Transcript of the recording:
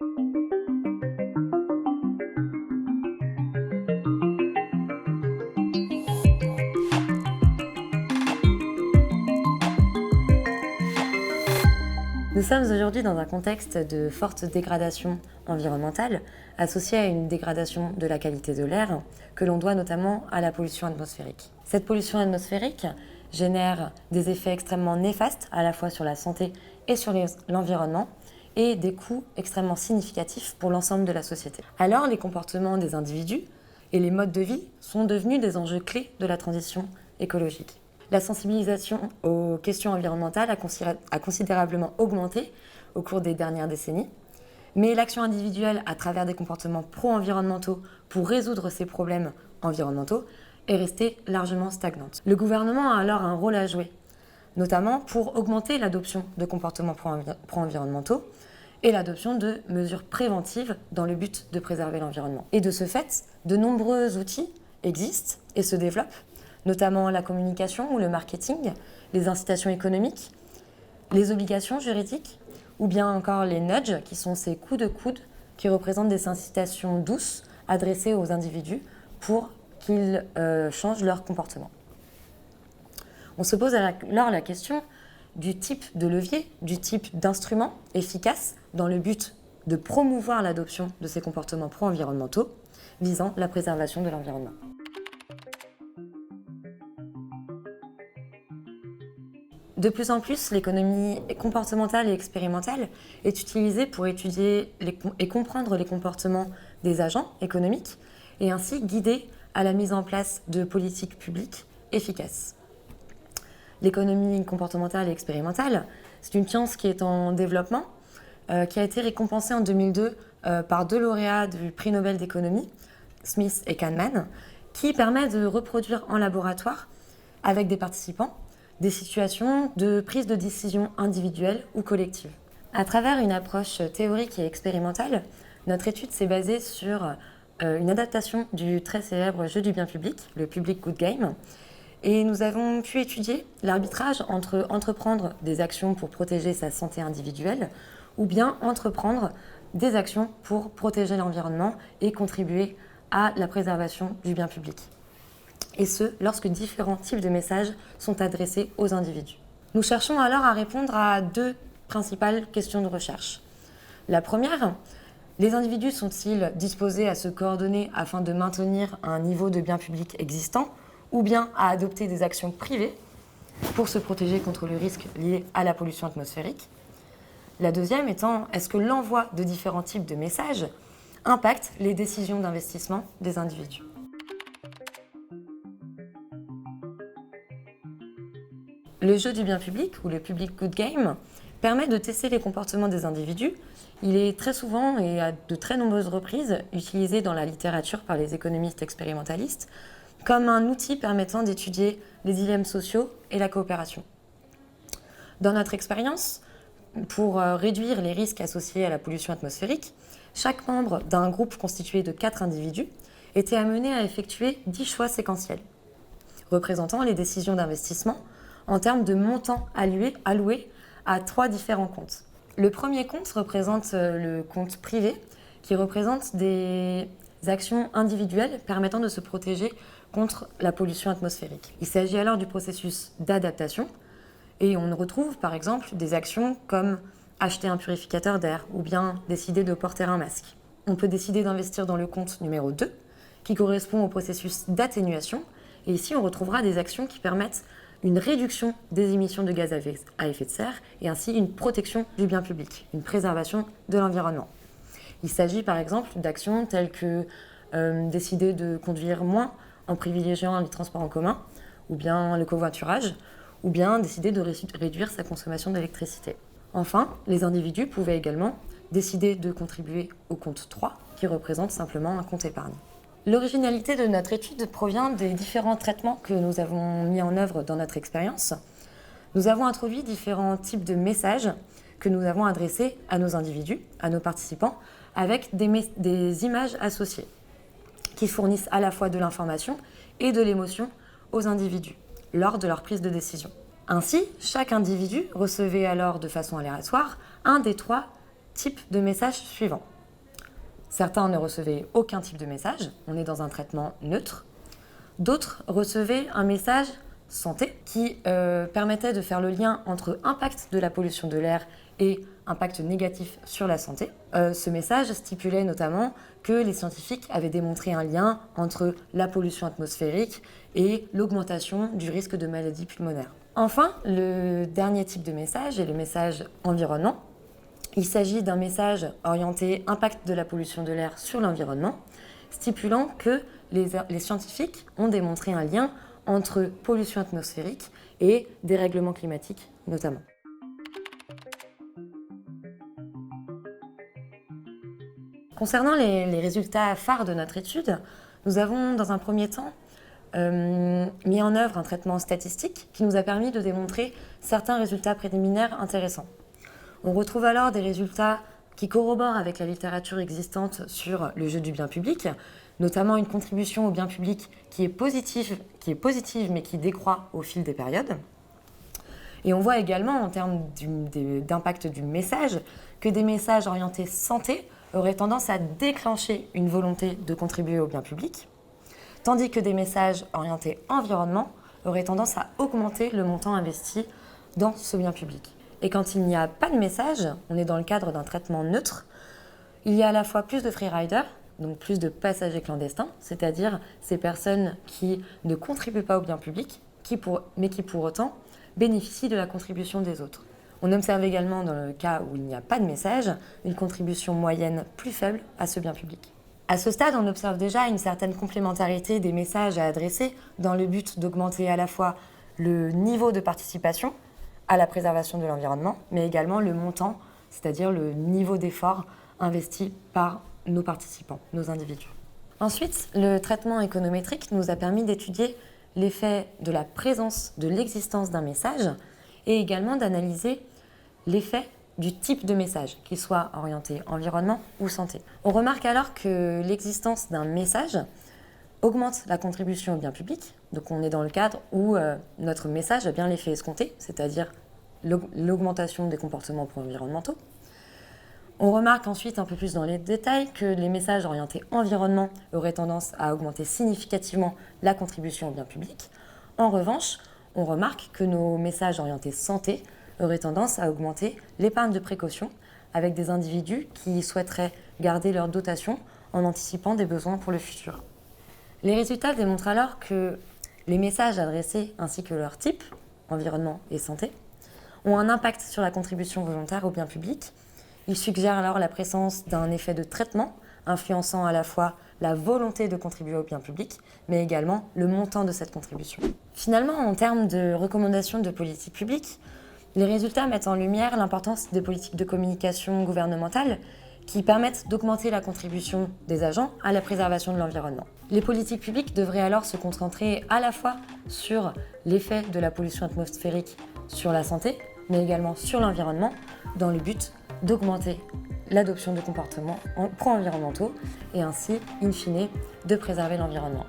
Nous sommes aujourd'hui dans un contexte de forte dégradation environnementale, associée à une dégradation de la qualité de l'air, que l'on doit notamment à la pollution atmosphérique. Cette pollution atmosphérique génère des effets extrêmement néfastes, à la fois sur la santé et sur l'environnement, et des coûts extrêmement significatifs pour l'ensemble de la société. Alors, les comportements des individus et les modes de vie sont devenus des enjeux clés de la transition écologique. La sensibilisation aux questions environnementales a considérablement augmenté au cours des dernières décennies, mais l'action individuelle à travers des comportements pro-environnementaux pour résoudre ces problèmes environnementaux est restée largement stagnante. Le gouvernement a alors un rôle à jouer, notamment pour augmenter l'adoption de comportements pro-environnementaux et l'adoption de mesures préventives dans le but de préserver l'environnement. Et de ce fait, de nombreux outils existent et se développent, notamment la communication ou le marketing, les incitations économiques, les obligations juridiques, ou bien encore les nudges, qui sont ces coups de coude qui représentent des incitations douces adressées aux individus pour qu'ils changent leur comportement. On se pose alors la question du type de levier, du type d'instrument efficace dans le but de promouvoir l'adoption de ces comportements pro-environnementaux visant la préservation de l'environnement. De plus en plus, l'économie comportementale et expérimentale est utilisée pour étudier et comprendre les comportements des agents économiques et ainsi guider à la mise en place de politiques publiques efficaces. L'économie comportementale et expérimentale, c'est une science qui est en développement, qui a été récompensée en 2002 par deux lauréats du prix Nobel d'économie, Smith et Kahneman, qui permet de reproduire en laboratoire, avec des participants, des situations de prise de décision individuelle ou collective. À travers une approche théorique et expérimentale, notre étude s'est basée sur une adaptation du très célèbre jeu du bien public, le Public Good Game, et nous avons pu étudier l'arbitrage entre entreprendre des actions pour protéger sa santé individuelle ou bien entreprendre des actions pour protéger l'environnement et contribuer à la préservation du bien public. Et ce, lorsque différents types de messages sont adressés aux individus. Nous cherchons alors à répondre à deux principales questions de recherche. La première, les individus sont-ils disposés à se coordonner afin de maintenir un niveau de bien public existant ou bien à adopter des actions privées pour se protéger contre le risque lié à la pollution atmosphérique? La deuxième étant, est-ce que l'envoi de différents types de messages impacte les décisions d'investissement des individus? Le jeu du bien public, ou le Public Good Game, permet de tester les comportements des individus. Il est très souvent et à de très nombreuses reprises utilisé dans la littérature par les économistes expérimentalistes comme un outil permettant d'étudier les dilemmes sociaux et la coopération. Dans notre expérience, pour réduire les risques associés à la pollution atmosphérique, chaque membre d'un groupe constitué de 4 individus était amené à effectuer 10 choix séquentiels, représentant les décisions d'investissement en termes de montants alloués à 3 différents comptes. Le premier compte représente le compte privé, qui représente des actions individuelles permettant de se protéger contre la pollution atmosphérique. Il s'agit alors du processus d'adaptation, et on retrouve par exemple des actions comme acheter un purificateur d'air ou bien décider de porter un masque. On peut décider d'investir dans le compte numéro 2, qui correspond au processus d'atténuation, et ici on retrouvera des actions qui permettent une réduction des émissions de gaz à effet de serre et ainsi une protection du bien public, une préservation de l'environnement. Il s'agit par exemple d'actions telles que décider de conduire moins en privilégiant les transports en commun ou bien le covoiturage ou bien décider de réduire sa consommation d'électricité. Enfin, les individus pouvaient également décider de contribuer au compte 3 qui représente simplement un compte épargne. L'originalité de notre étude provient des différents traitements que nous avons mis en œuvre dans notre expérience. Nous avons introduit différents types de messages que nous avons adressés à nos individus, à nos participants, avec des images associées qui fournissent à la fois de l'information et de l'émotion aux individus lors de leur prise de décision. Ainsi, chaque individu recevait alors de façon aléatoire un des 3 types de messages suivants. Certains ne recevaient aucun type de message, on est dans un traitement neutre. D'autres recevaient un message santé qui permettait de faire le lien entre impact de la pollution de l'air et impact négatif sur la santé. Ce message stipulait notamment que les scientifiques avaient démontré un lien entre la pollution atmosphérique et l'augmentation du risque de maladies pulmonaires. Enfin, le dernier type de message est le message environnement. Il s'agit d'un message orienté impact de la pollution de l'air sur l'environnement, stipulant que les scientifiques ont démontré un lien entre pollution atmosphérique et dérèglement climatique notamment. Concernant les résultats phares de notre étude, nous avons dans un premier temps mis en œuvre un traitement statistique qui nous a permis de démontrer certains résultats préliminaires intéressants. On retrouve alors des résultats qui corroborent avec la littérature existante sur le jeu du bien public, notamment une contribution au bien public qui est positive mais qui décroît au fil des périodes. Et on voit également en termes d'impact du message que des messages orientés santé auraient tendance à déclencher une volonté de contribuer au bien public, tandis que des messages orientés environnement auraient tendance à augmenter le montant investi dans ce bien public. Et quand il n'y a pas de message, on est dans le cadre d'un traitement neutre, il y a à la fois plus de freeriders, donc plus de passagers clandestins, c'est-à-dire ces personnes qui ne contribuent pas au bien public, mais qui pour autant bénéficient de la contribution des autres. On observe également, dans le cas où il n'y a pas de message, une contribution moyenne plus faible à ce bien public. À ce stade, on observe déjà une certaine complémentarité des messages à adresser dans le but d'augmenter à la fois le niveau de participation à la préservation de l'environnement, mais également le montant, c'est-à-dire le niveau d'effort investi par nos participants, nos individus. Ensuite, le traitement économétrique nous a permis d'étudier l'effet de la présence, de l'existence d'un message et également d'analyser l'effet du type de message, qu'il soit orienté environnement ou santé. On remarque alors que l'existence d'un message augmente la contribution au bien public. Donc on est dans le cadre où notre message a bien l'effet escompté, c'est-à-dire l'augmentation des comportements pro-environnementaux. On remarque ensuite un peu plus dans les détails que les messages orientés environnement auraient tendance à augmenter significativement la contribution au bien public. En revanche, on remarque que nos messages orientés santé auraient tendance à augmenter l'épargne de précaution avec des individus qui souhaiteraient garder leur dotation en anticipant des besoins pour le futur. Les résultats démontrent alors que les messages adressés ainsi que leur type, environnement et santé, ont un impact sur la contribution volontaire au bien public. Ils suggèrent alors la présence d'un effet de traitement influençant à la fois la volonté de contribuer au bien public, mais également le montant de cette contribution. Finalement, en termes de recommandations de politique publique, les résultats mettent en lumière l'importance des politiques de communication gouvernementales qui permettent d'augmenter la contribution des agents à la préservation de l'environnement. Les politiques publiques devraient alors se concentrer à la fois sur l'effet de la pollution atmosphérique sur la santé, mais également sur l'environnement, dans le but d'augmenter l'adoption de comportements pro-environnementaux et ainsi, in fine, de préserver l'environnement.